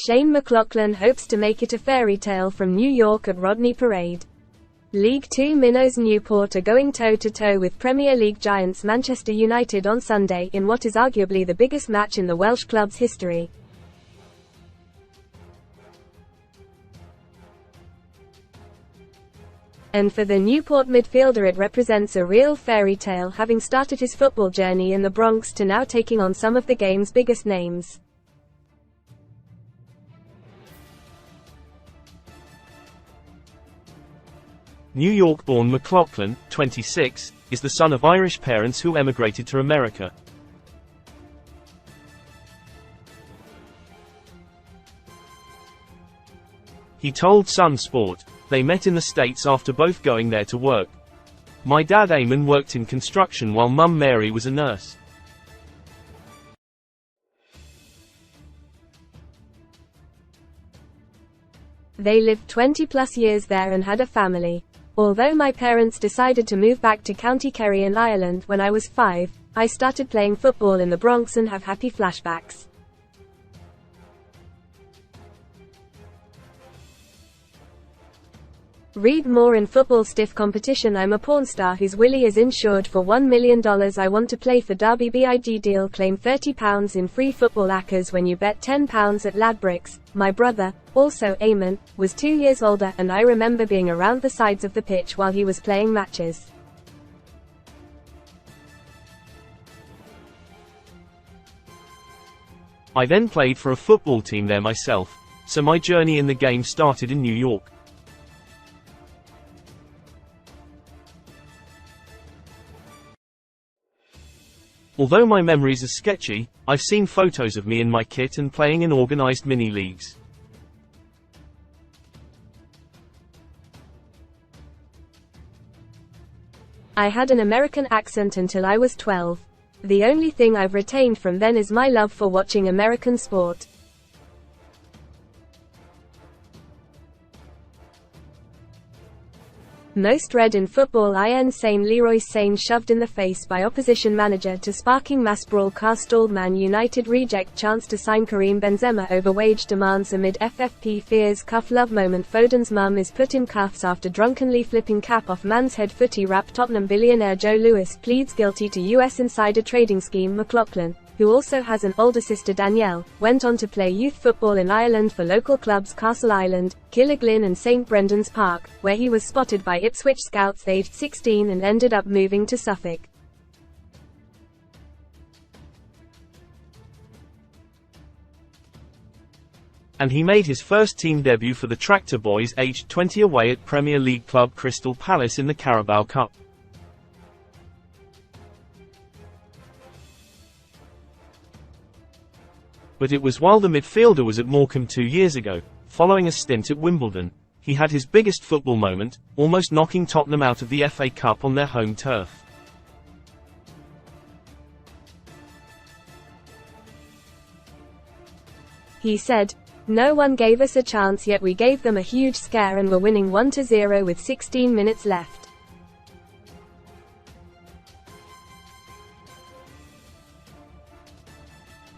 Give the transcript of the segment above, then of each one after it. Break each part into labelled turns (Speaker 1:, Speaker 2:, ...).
Speaker 1: Shane McLaughlin hopes to make it a fairy tale from New York at Rodney Parade. League Two minnows Newport are going toe-to-toe with Premier League giants Manchester United on Sunday in what is arguably the biggest match in the Welsh club's history. And for the Newport midfielder it represents a real fairy tale, having started his football journey in the Bronx to now taking on some of the game's biggest names.
Speaker 2: New York-born McLaughlin, 26, is the son of Irish parents who emigrated to America. He told Sun Sport, "They met in the States after both going there to work. My dad Eamon worked in construction while Mum Mary was a nurse.
Speaker 1: They lived 20+ years there and had a family. Although my parents decided to move back to County Kerry in Ireland when I was 5, I started playing football in the Bronx and have happy flashbacks." Read more in Football Stiff Competition. I'm a porn star whose willy is insured for $1 million. I want to play for Derby. BIG deal. Claim £30 in free football accers when you bet £10 at Ladbrokes. My brother, also Eamon, was 2 years older, and I remember being around the sides of the pitch while he was playing matches.
Speaker 2: I then played for a football team there myself, so my journey in the game started in New York. Although my memories are sketchy, I've seen photos of me in my kit and playing in organized mini-leagues.
Speaker 1: I had an American accent until I was 12. The only thing I've retained from then is my love for watching American sport. Most read in football. IN Sane. Leroy Sane shoved in the face by opposition manager to sparking mass brawl. Car stalled. Man United reject chance to sign Karim Benzema over wage demands amid FFP fears. Cuff love moment. Foden's mum is put in cuffs after drunkenly flipping cap off man's head. Footy wrap. Tottenham billionaire Joe Lewis pleads guilty to US insider trading scheme. McLaughlin, who also has an older sister Danielle, went on to play youth football in Ireland for local clubs Castle Island, Killiglin and St Brendan's Park, where he was spotted by Ipswich scouts aged 16 and ended up moving to Suffolk.
Speaker 2: And he made his first team debut for the Tractor Boys aged 20 away at Premier League club Crystal Palace in the Carabao Cup. But it was while the midfielder was at Morecambe 2 years ago, following a stint at Wimbledon, he had his biggest football moment, almost knocking Tottenham out of the FA Cup on their home turf.
Speaker 1: He said, "No one gave us a chance, yet we gave them a huge scare and were winning 1-0 with 16 minutes left.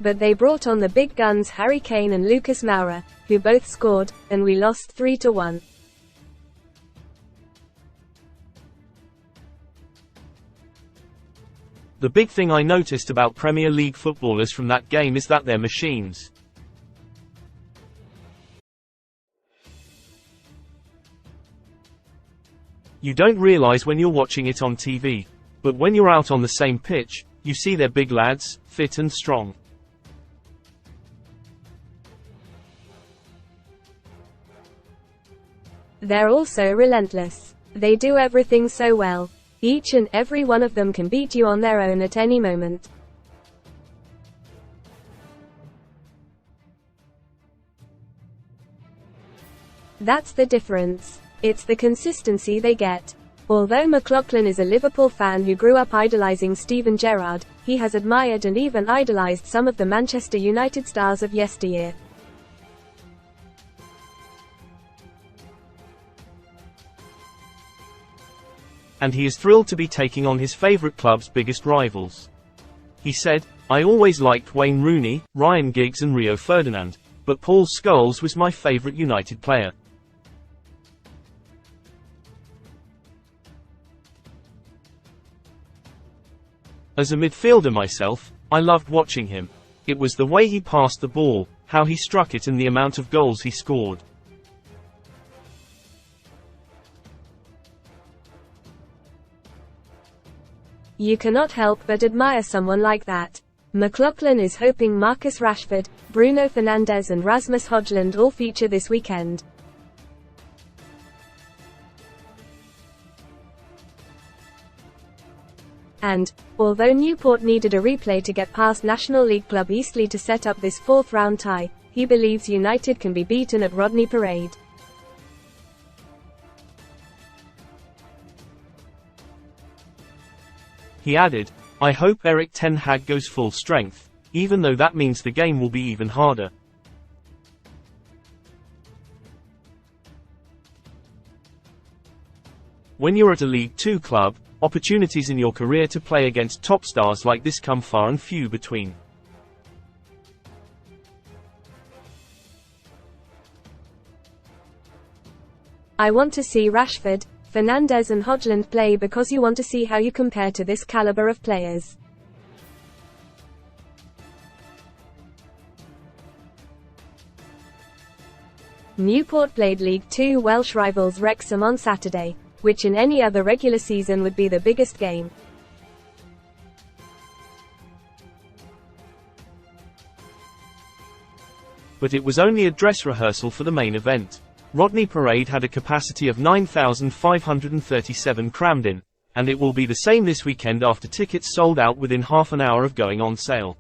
Speaker 1: But they brought on the big guns Harry Kane and Lucas Moura, who both scored, and we lost 3-1.
Speaker 2: The big thing I noticed about Premier League footballers from that game is that they're machines. You don't realize when you're watching it on TV, but when you're out on the same pitch, you see they're big lads, fit and strong.
Speaker 1: They're also relentless. They do everything so well. Each and every one of them can beat you on their own at any moment. That's the difference. It's the consistency they get. Although McLaughlin is a Liverpool fan who grew up idolizing Steven Gerrard, he has admired and even idolized some of the Manchester United stars of yesteryear.
Speaker 2: And he is thrilled to be taking on his favorite club's biggest rivals. He said, "I always liked Wayne Rooney, Ryan Giggs and Rio Ferdinand, but Paul Scholes was my favourite United player. As a midfielder myself, I loved watching him. It was the way he passed the ball, how he struck it and the amount of goals he scored.
Speaker 1: You cannot help but admire someone like that. McLaughlin is hoping Marcus Rashford, Bruno Fernandes and Rasmus Højlund all feature this weekend. And, although Newport needed a replay to get past National League club Eastleigh to set up this fourth-round tie, he believes United can be beaten at Rodney Parade.
Speaker 2: He added, "I hope Erik ten Hag goes full strength, even though that means the game will be even harder." When you're at a League Two club, opportunities in your career to play against top stars like this come far and few between.
Speaker 1: I want to see Rashford, Fernandes and Højlund play because you want to see how you compare to this caliber of players. Newport played League Two Welsh rivals Wrexham on Saturday, which in any other regular season would be the biggest game.
Speaker 2: But it was only a dress rehearsal for the main event. Rodney Parade had a capacity of 9,537 crammed in, and it will be the same this weekend after tickets sold out within half an hour of going on sale.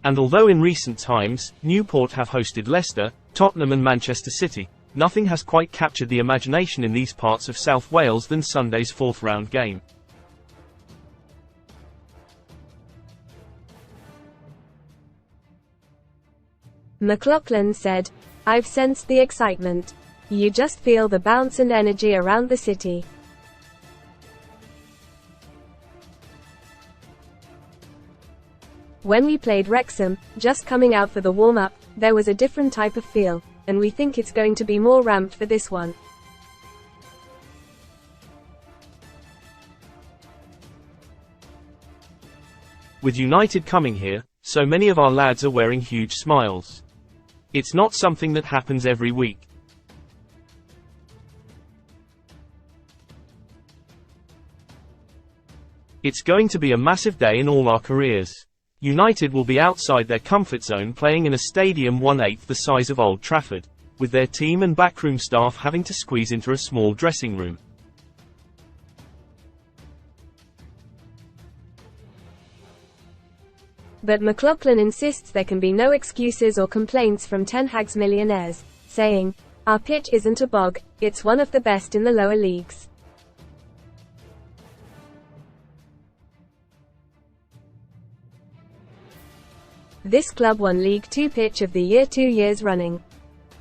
Speaker 2: And although in recent times, Newport have hosted Leicester, Tottenham and Manchester City, nothing has quite captured the imagination in these parts of South Wales than Sunday's fourth-round game.
Speaker 1: McLaughlin said, "I've sensed the excitement. You just feel the bounce and energy around the city. When we played Wrexham, just coming out for the warm-up, there was a different type of feel, and we think it's going to be more ramped for this one."
Speaker 2: With United coming here, so many of our lads are wearing huge smiles. It's not something that happens every week. It's going to be a massive day in all our careers. United will be outside their comfort zone playing in a stadium 1/8 the size of Old Trafford, with their team and backroom staff having to squeeze into a small dressing room.
Speaker 1: But McLaughlin insists there can be no excuses or complaints from Ten Hag's millionaires, saying, "Our pitch isn't a bog, it's one of the best in the lower leagues." This club won League Two Pitch of the Year 2 years running.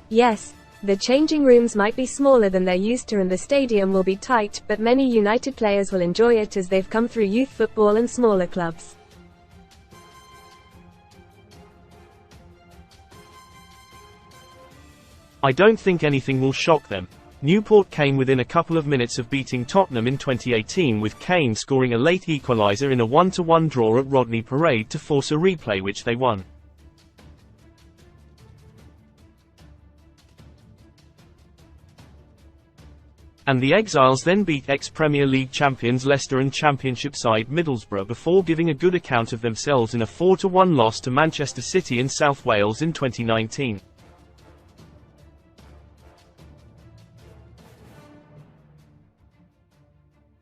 Speaker 1: Yes, the changing rooms might be smaller than they're used to and the stadium will be tight, but many United players will enjoy it as they've come through youth football and smaller clubs.
Speaker 2: I don't think anything will shock them. Newport came within a couple of minutes of beating Tottenham in 2018 with Kane scoring a late equaliser in a 1-1 draw at Rodney Parade to force a replay which they won. And the Exiles then beat ex-Premier League champions Leicester and Championship side Middlesbrough before giving a good account of themselves in a 4-1 loss to Manchester City in South Wales in 2019.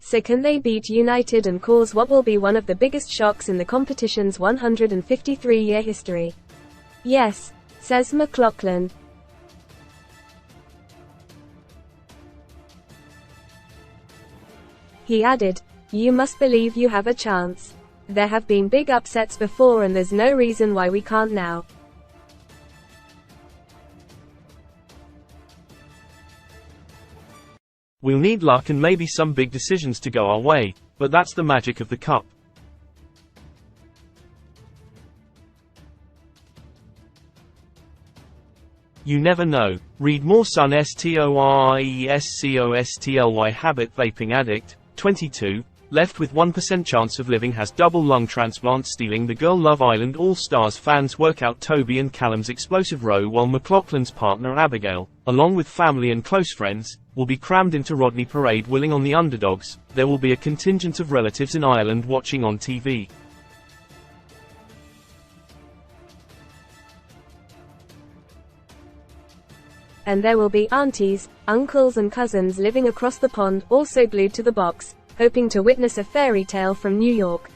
Speaker 1: So can they beat United and cause what will be one of the biggest shocks in the competition's 153-year history? Yes, says McLaughlin. He added, "You must believe you have a chance. There have been big upsets before and there's no reason why we can't now."
Speaker 2: We'll need luck and maybe some big decisions to go our way, but that's the magic of the Cup. You never know. Read more. Son STORIESCOSTLY habit. Vaping addict, 22, left with 1% chance of living, has double lung transplant. Stealing the girl. Love Island All-Stars fans work out Toby and Callum's explosive row while McLaughlin's partner Abigail, along with family and close friends, will be crammed into Rodney Parade willing on the underdogs. There will be a contingent of relatives in Ireland watching on TV.
Speaker 1: And there will be aunties, uncles and cousins living across the pond, also glued to the box, hoping to witness a fairy tale from New York.